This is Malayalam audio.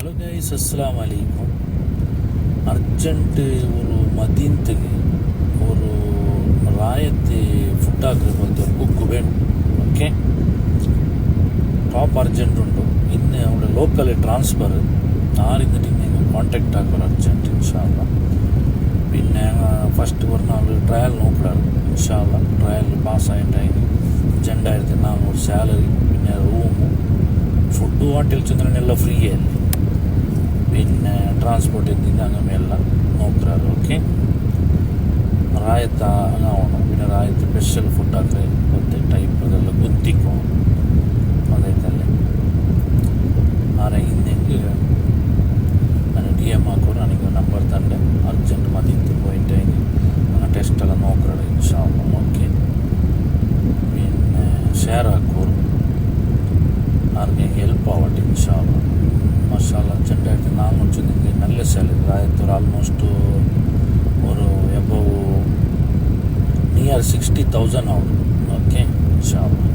ഹലോ ഗൈസ്, അസ്സലാമു അലൈക്കും. അർജൻറ്റ് ഒരു മദീനത്തേക്ക് ഒരു റായത്ത് ഫുഡാക്കുക പോലത്തെ ഒരു കുക്ക് വേണം. ഓക്കെ, ಟಾಪ್ ಅರ್ಜೆಂಟ್ ಉಂಟು. ಇನ್ನು ಅವಳ ಲೋಕಲ್ ಟ್ರಾನ್ಸ್ಫರ್ ആറിന്നിട്ട് നിങ്ങൾ കോൺടാക്റ്റ് ആക്കുക അർജൻറ്റ് ഇൻഷാല്ല. പിന്നെ ഫസ്റ്റ് പറഞ്ഞാൽ ട്രയൽ നോക്കണം ഇൻഷാല്ല. ട്രയൽ പാസ്സായിട്ടായി 2400 സാലറി, പിന്നെ റൂമും ഫുഡ് ഹോട്ടൽ ചെന്നെಲ್ಲ ഫ്രീ ആയി, പിന്നെ ട്രാൻസ്പോർട്ട് എന്തിൻ്റെ അങ്ങനെ എല്ലാം നോക്കാറ്. ഓക്കെ, റായത്ത് അങ്ങാവണം. പിന്നെ റായത്ത് ಸ್ಪೆಷಲ್ ಫುಡ್ ಹಾಕಿ ಮತ್ತು ಟೈಪ್ ಅದೆಲ್ಲ ಗೊತ್ತಿಕ್ಕೋ ಅದೈತಲ್ಲೇ ಆರಾಗಿಂದೆಂಗೆ ನಾನು ಡಿ ಎಮ್ ಹಾಕೋರು ನನಗೆ ನಂಬರ್ ತಂದೆ. ಅರ್ಜೆಂಟ್ ಮದಿಂತು പോയിട്ട് അങ്ങനെ ടെസ്റ്റെಲ್ಲ നോക്കണം ഇൻഷാല്ല. ഓക്കെ, പിന്നെ ഷെയർ ಹಾಕೋರು ആർക്കെ ഹെൽപ്പ് ആവട്ടെ ഇൻഷാല്ല. മാഷാഅല്ലാ, അർജൻറ്റായിട്ട് നാം വെച്ചെങ്കിൽ നല്ല സാലറി റായത്ത് ആൾമോസ്റ്റ് ഒരു എബവ് നിയർ 60,000 ആവും. ഓക്കെ ഇൻഷാല്ല.